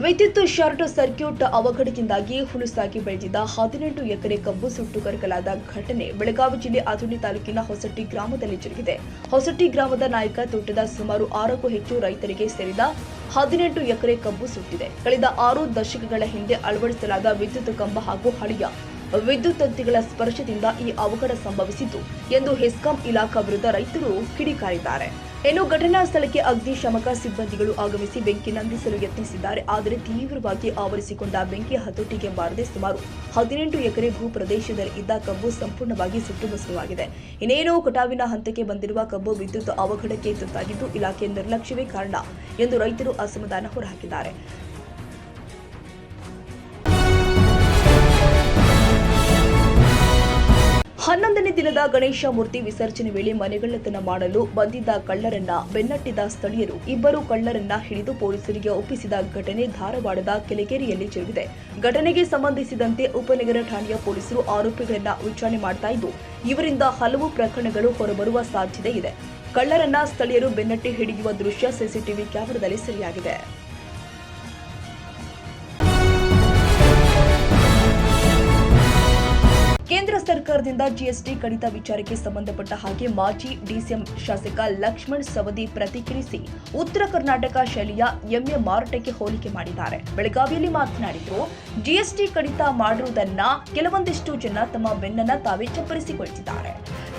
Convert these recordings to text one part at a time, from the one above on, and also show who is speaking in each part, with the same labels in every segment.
Speaker 1: ವಿದ್ಯುತ್ short circuit ಅವಘಡದಿಂದಾಗಿ ಹುಲುಸಾಗಿ ಬೆಳೆದಿದ್ದ 18 ಎಕರೆ ಕಬ್ಬು ಸುಟ್ಟು ಕರಕಲಾದ ಘಟನೆ ಬೆಳಗಾವಿ ಜಿಲ್ಲೆ ಅಥಣಿ ತಾಲೂಕಿನ ಹೊಸಟ್ಟಿ ಗ್ರಾಮದಲ್ಲಿ ಜರುಗಿದೆ. ಹೊಸಟ್ಟಿ ಗ್ರಾಮದ ನಾಯಕ ತೋಟದ ಸುಮಾರು 6ಕ್ಕೂ ಹೆಚ್ಚು ರೈತರಿಗೆ ಸೇರಿದ 18 ಎಕರೆ ಕಬ್ಬು ಸುಟ್ಟಿದೆ. ಕಳೆದ 6 ದಶಕಗಳ ಹಿಂದೆ ಅಳವಡಿಸಲಾದ ವಿದ್ಯುತ್ ಕಂಬ ಹಾಗೂ ಹಳೆಯ ವಿದ್ಯುತ್ ತಂತಿಗಳ ಸ್ಪರ್ಶದಿಂದ ಈ ಅವಘಡ ಸಂಭವಿಸಿತು ಎಂದು ಹೆಸ್ಕಾಂ ಇಲಾಖಾ ವಿರುದ್ಧ ರೈತರು ಕಿಡಿಕಾರಿದ್ದಾರೆ. ಇನ್ನು ಘಟನಾ ಸ್ಥಳಕ್ಕೆ ಅಗ್ನಿಶಾಮಕ ಸಿಬ್ಬಂದಿಗಳು ಆಗಮಿಸಿ ಬೆಂಕಿ ನಂದಿಸಲು ಯತ್ನಿಸಿದ್ದಾರೆ. ಆದರೆ ತೀವ್ರವಾಗಿ ಆವರಿಸಿಕೊಂಡ ಬೆಂಕಿ ಹತೋಟಿಗೆ ಬಾರದೆ ಸುಮಾರು 18 ಎಕರೆ ಭೂ ಪ್ರದೇಶದಲ್ಲಿ ಇದ್ದ ಕಬ್ಬು ಸಂಪೂರ್ಣವಾಗಿ ಸುಟ್ಟು ಭಸ್ಮವಾಗಿದೆ. ಇನ್ನೇನು ಕಟಾವಿನ ಹಂತಕ್ಕೆ ಬಂದಿರುವ ಕಬ್ಬು ವಿದ್ಯುತ್ ಅವಘಡಕ್ಕೆ ತುತ್ತಾಗಿದ್ದು ಇಲಾಖೆ ನಿರ್ಲಕ್ಷ್ಯವೇ ಕಾರಣ ಎಂದು ರೈತರು ಅಸಮಾಧಾನ ಹೊರಹಾಕಿದ್ದಾರೆ. 11ನೇ ದಿನದ ಗಣೇಶ ಮೂರ್ತಿ ವಿಸರ್ಜನೆ ವೇಳೆ ಮನೆಗಳ್ಳತನ ಮಾಡಲು ಬಂದಿದ್ದ ಕಳ್ಳರನ್ನ ಬೆನ್ನಟ್ಟಿದ ಸ್ಥಳೀಯರು ಇಬ್ಬರು ಕಳ್ಳರನ್ನ ಹಿಡಿದು ಪೊಲೀಸರಿಗೆ ಒಪ್ಪಿಸಿದ ಘಟನೆ ಧಾರವಾಡದ ಕೆಳಗೇರಿಯಲ್ಲಿ ಜರುಗಿದೆ. ಘಟನೆಗೆ ಸಂಬಂಧಿಸಿದಂತೆ ಉಪನಗರ ಠಾಣೆಯ ಪೊಲೀಸರು ಆರೋಪಿಗಳನ್ನ ವಿಚಾರಣೆ ಮಾಡ್ತಾ ಇದ್ದು ಇವರಿಂದ ಹಲವು ಪ್ರಕರಣಗಳು ಹೊರಬರುವ ಸಾಧ್ಯತೆ ಇದೆ. ಕಳ್ಳರನ್ನ ಸ್ಥಳೀಯರು ಬೆನ್ನಟ್ಟಿ ಹಿಡಿಯುವ ದೃಶ್ಯ ಸಿಸಿಟಿವಿ ಕ್ಯಾಮೆರಾದಲ್ಲಿ ಸೆರೆಯಾಗಿದೆ. ಕೇಂದ್ರ ಸರ್ಕಾರದಿಂದ ಜಿಎಸ್ಟಿ ಕಡಿತ ವಿಚಾರಕ್ಕೆ ಸಂಬಂಧಪಟ್ಟ ಹಾಗೆ ಮಾಜಿ ಡಿಸಿಎಂ ಶಾಸಕ ಲಕ್ಷ್ಮಣ್ ಸವದಿ ಪ್ರತಿಕ್ರಿಯಿಸಿ ಉತ್ತರ ಕರ್ನಾಟಕ ಶೈಲಿಯ ಎಮ್ಮೆ ಮಾರಾಟಕ್ಕೆ ಹೋಲಿಕೆ ಮಾಡಿದ್ದಾರೆ. ಬೆಳಗಾವಿಯಲ್ಲಿ ಮಾತನಾಡಿದರು, ಜಿಎಸ್ಟಿ ಕಡಿತ ಮಾಡಿರುವುದನ್ನ ಕೆಲವೊಂದಿಷ್ಟು ಜನ ತಮ್ಮ ಬೆನ್ನನ್ನ ತಾವೇ ಚಪ್ಪರಿಸಿಕೊಳ್ತಿದ್ದಾರೆ.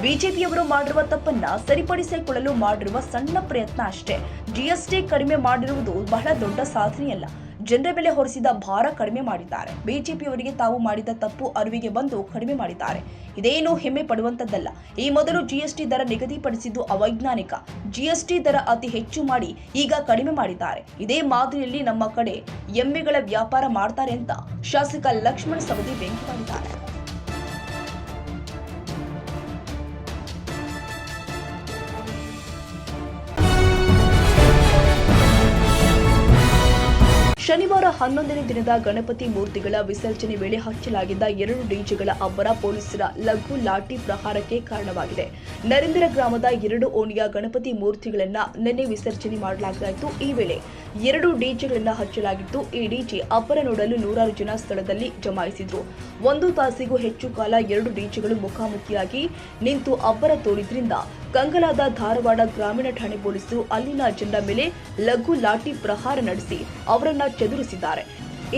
Speaker 1: ಬಿಜೆಪಿಯವರು ಮಾಡಿರುವ ತಪ್ಪನ್ನ ಸರಿಪಡಿಸಿಕೊಳ್ಳಲು ಮಾಡಿರುವ ಸಣ್ಣ ಪ್ರಯತ್ನ ಅಷ್ಟೇ. ಜಿಎಸ್ಟಿ ಕಡಿಮೆ ಮಾಡಿರುವುದು ಬಹಳ ದೊಡ್ಡ ಸಾಧನೆಯಲ್ಲ. ಜನರ ಬೆಲೆ ಹೊರಿಸಿದ ಭಾರ ಕಡಿಮೆ ಮಾಡಿದ್ದಾರೆ. ಬಿಜೆಪಿಯವರಿಗೆ ತಾವು ಮಾಡಿದ ತಪ್ಪು ಅರಿವಿಗೆ ಬಂದು ಕಡಿಮೆ ಮಾಡಿದ್ದಾರೆ. ಇದೇನು ಹೆಮ್ಮೆ ಪಡುವಂತದ್ದಲ್ಲ. ಈ ಮೊದಲು ಜಿಎಸ್ಟಿ ದರ ನಿಗದಿಪಡಿಸಿದ್ದು ಅವೈಜ್ಞಾನಿಕ. ಜಿಎಸ್ಟಿ ದರ ಅತಿ ಹೆಚ್ಚು ಮಾಡಿ ಈಗ ಕಡಿಮೆ ಮಾಡಿದ್ದಾರೆ. ಇದೇ ಮಾದರಿಯಲ್ಲಿ ನಮ್ಮ ಕಡೆ ಎಮ್ಮೆಗಳ ವ್ಯಾಪಾರ ಮಾಡ್ತಾರೆ ಅಂತ ಶಾಸಕ ಲಕ್ಷ್ಮಣ್ ಸವದಿ ಬೆಂಕಿ ಮಾಡಿದ್ದಾರೆ. ಶನಿವಾರ 11ನೇ ದಿನದ ಗಣಪತಿ ಮೂರ್ತಿಗಳ ವಿಸರ್ಜನೆ ವೇಳೆ ಹಚ್ಚಲಾಗಿದ್ದ 2 ಡಿಜೆಗಳ ಅಬ್ಬರ ಪೊಲೀಸರ ಲಘು ಲಾಠಿ ಪ್ರಹಾರಕ್ಕೆ ಕಾರಣವಾಗಿದೆ. ನರೇಂದ್ರ ಗ್ರಾಮದ 2 ಓಣಿಯ ಗಣಪತಿ ಮೂರ್ತಿಗಳನ್ನು ನಿನ್ನೆ ವಿಸರ್ಜನೆ ಮಾಡಲಾಗಿತ್ತು. ಈ ವೇಳೆ 2 ಡಿಜೆಗಳನ್ನು ಹಚ್ಚಲಾಗಿತ್ತು. ಈ ಡಿಜೆ ಅಬ್ಬರ ನೋಡಲು ನೂರಾರು ಜನ ಸ್ಥಳದಲ್ಲಿ ಜಮಾಯಿಸಿದ್ರು. 1 ತಾಸಿಗೂ ಹೆಚ್ಚು ಕಾಲ 2 ಡಿಜೆಗಳು ಮುಖಾಮುಖಿಯಾಗಿ ನಿಂತು ಅಬ್ಬರ ತೋರಿದ್ರಿಂದ ಕಂಗಲಾದ ಧಾರವಾಡ ಗ್ರಾಮೀಣ ಠಾಣೆ ಪೊಲೀಸರು ಅಲ್ಲಿನ ಜನರ ಮೇಲೆ ಲಘು ಲಾಠಿ ಪ್ರಹಾರ ನಡೆಸಿ ಅವರನ್ನ ಚದುರಿಸಿದ್ದಾರೆ.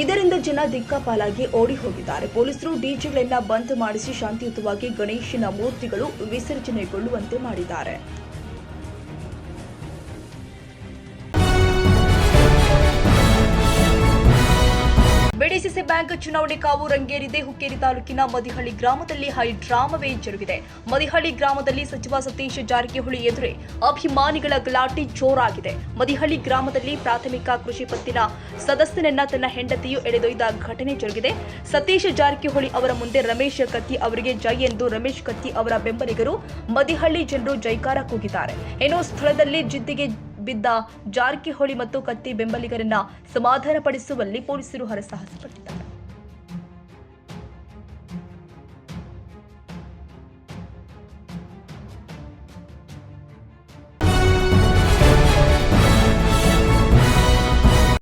Speaker 1: ಇದರಿಂದ ಜನ ದಿಕ್ಕಾಪಾಲಾಗಿ ಓಡಿ ಹೋಗಿದ್ದಾರೆ. ಪೊಲೀಸರು ಡಿಜೆಗಳನ್ನ ಬಂದ್ ಮಾಡಿಸಿ ಶಾಂತಿಯುತವಾಗಿ ಗಣೇಶನ ಮೂರ್ತಿಗಳು ವಿಸರ್ಜನೆಗೊಳ್ಳುವಂತೆ ಮಾಡಿದ್ದಾರೆ. ಬಿಡಿಸಿಸಿ ಬ್ಯಾಂಕ್ ಚುನಾವಣೆ ಕಾವು ರಂಗೇರಿದೆ. ಹುಕ್ಕೇರಿ ತಾಲೂಕಿನ ಮದಿಹಳ್ಳಿ ಗ್ರಾಮದಲ್ಲಿ ಹೈಡ್ರಾಮವೇ ಜರುಗಿದೆ. ಮದಿಹಳ್ಳಿ ಗ್ರಾಮದಲ್ಲಿ ಸಚಿವ ಸತೀಶ್ ಜಾರಕಿಹೊಳಿ ಎದುರೇ ಅಭಿಮಾನಿಗಳ ಗಲಾಟೆ ಜೋರಾಗಿದೆ. ಮದಿಹಳ್ಳಿ ಗ್ರಾಮದಲ್ಲಿ ಪ್ರಾಥಮಿಕ ಕೃಷಿ ಪತ್ತಿನ ಸದಸ್ಯನನ್ನ ತನ್ನ ಹೆಂಡತಿಯು ಎಳೆದೊಯ್ದ ಘಟನೆ ಜರುಗಿದೆ. ಸತೀಶ್ ಜಾರಕಿಹೊಳಿ ಅವರ ಮುಂದೆ ರಮೇಶ್ ಕತ್ತಿ ಅವರಿಗೆ ಜೈ ಎಂದು ರಮೇಶ್ ಕತ್ತಿ ಅವರ ಬೆಂಬಲಿಗರು ಮದಿಹಳ್ಳಿ ಜನರು ಜೈಕಾರ ಕೂಗಿದ್ದಾರೆ. ಇನ್ನು ಸ್ಥಳದಲ್ಲಿ ಜಿದ್ದಿಗೆ ಬಿದ್ದ ಜಾರಕಿಹೊಳಿ ಮತ್ತು ಕತ್ತಿ ಬೆಂಬಲಿಗರನ್ನ ಸಮಾಧಾನಪಡಿಸುವಲ್ಲಿ ಪೊಲೀಸರು ಹರಸಾಹಸ ಪಟ್ಟಿದ್ದಾರೆ.